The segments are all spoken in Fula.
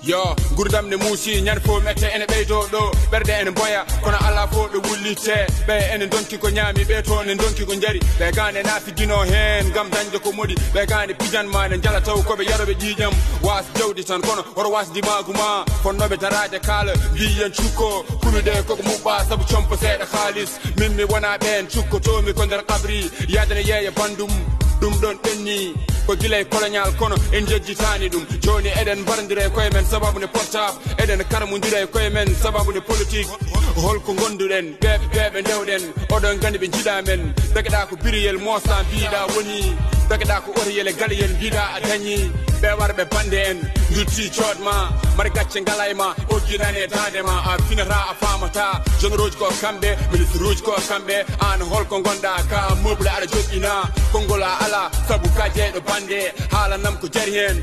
Yo, gurdam ne musi nyan fo mette ene ɓeydo ɗo ɓerde ene boya kono ala fo ɗo wullite ɓe ene donki ko ñaami ɓe to ne donki ko jari ɓe gande nafidino hen gam dañde ko moɗi ɓe gande pijanma ne jala taw koɓe yaroɓe ƴiƴam was jawdi tan kono oto wasdimagu ma fonnoɓe daraje kaala mbiyen cukko kulude koko muɓɓa saabu compo seeɗa haalis min mi wona ɓen cukkotomi ko nder kabri yadane yeeya bandum ɗum ɗon ɓenni ko gilay colonial kono en jejjitani ɗum joni eɗen mbarandira e koye men sababu ne portable eɗen karmodira e koye men sababu ne politique holko gonduɗen ɓeɓe ndewɗen oɗon gandi ɓe jiiɗa men dagueɗa ko biriyel mosa mbiɗa woni dagueɗa ko oriyel e galiyel mbiɗa a dañi ɓe warɓe bande en dulti coodma mari gacce ngala e ma ojjinani e dandema a finata a famata jeune uji ko kamɓe ministre uji ko kamɓe an holko gonɗa ka meuble aɗa joƴƴina konngol a ala saabu ka jeeyɗo bande haalanam ko jari hen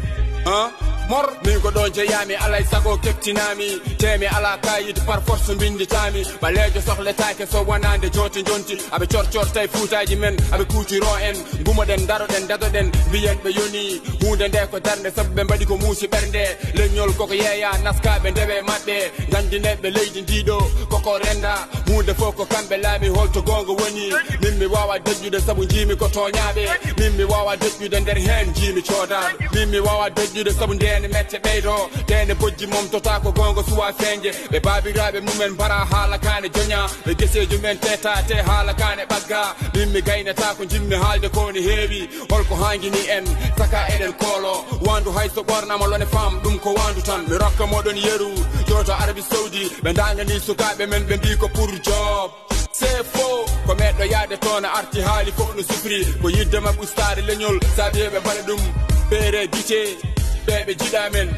mor min ko ɗo jeeyami alay sago keftinami temi ala kayit par force binditami ɓalejo sohletake so wonande jonti jonti aɓe corcortay fuutaji men aɓe kuutiro en gumoɗen daroɗen dadoɗen mbiyen ɓe yoni hunde nde ko darde saabu ɓe mbaɗi ko muusi ɓernde leñol koko yeeya naskaɓe ndewe maɓɓe gandineɓe leydi ndiɗo koko renda hunde fof ko kamɓe laami holto gonga woni min mi wawa deƴƴude saabu jiimi ko toñaɓe min mi wawa deƴƴude nder hen jiimi codaɗo min mi wawa deƴƴude saabu ndene mette ɓeydo tene bojji mom tota ko gonga suwa feñje ɓe babiraɓe mumen mbara haala kane joña ɓe gueseji men tetate haala kane ɓagga min mi gaynata ko jimmi haalde koni heewi holko hanguini en saka eɗen koolo wandu hayso ɓornama lone fam ɗum ko wandu tan mi rokka moɗon yeru joto Arabie Saoudi ɓe dagani sukaɓe men ɓe mbi ko pour job c'est faux ko meɗɗo yaade toon arti haali fof no sufri ko yidde mabɓe ustade leñol saabi ɓe mbaɗa ɗum ɓeere guite ɓeɓe jiiɗa men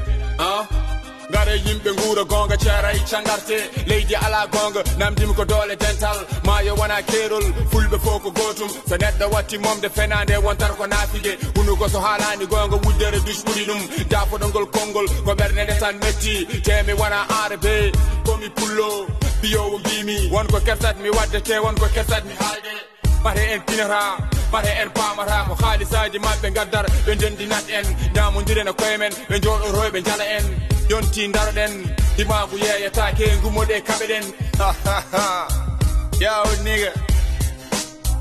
ngare yimɓe guura gonga ceeray cangarte leydi ala gonga namdimi ko doole dental maayo wona keerol fulɓe fof ko gotum so neɗɗo watti momde fenade wontar ko naafige hunugo so haalani gonga wuddere dus ɓuuri ɗum dafoɗongol konngol ko ɓernde nde tan metti temi wona arabe komi pullo biyowo mbimi wonko kersatmi wadde te wonko kersatmi haalde mate en pinata mate en pamata ko haalisaji mabɓe gaddar ɓe dendinat en ñamodiren e koye men ɓe jooɗoroy ɓe jala en yonti daroɗen dimagu yeeyatake gummoɗe kaɓeɗen yaw niga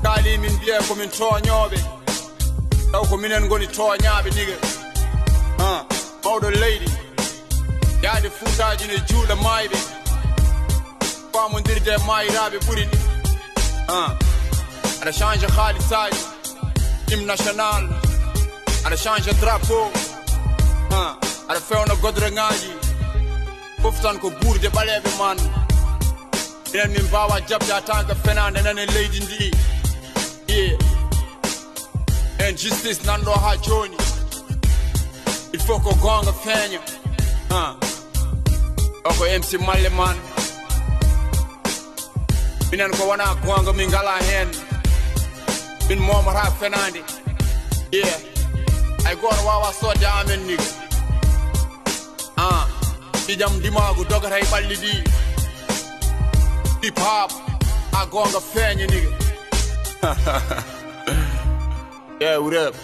kaali min mbiye komin toñoɓe taw ko minen goni toñaɓe niga mawɗo leydi yaade fuutaji ne juuɗe mayɓe famodirde mayiraɓe ɓuuri ɗi aɗa change haalisaji hymne national aɗa change drapeau aɗa fewna godreŋaji fof tan ko ɓurde ɓaleɓe man enen min mbawa jabde a tant que fenade nane leydi ndi en justice nanɗo ha joni il faut ko gonga feeña oko MC Malle man minen ko wona gonga min ngala hen min momata fenade ay goto wawa sodde amen niga ijam dimagu dogata e ɓalli ɗi hip hop a gonga feeña niga yeah, what up?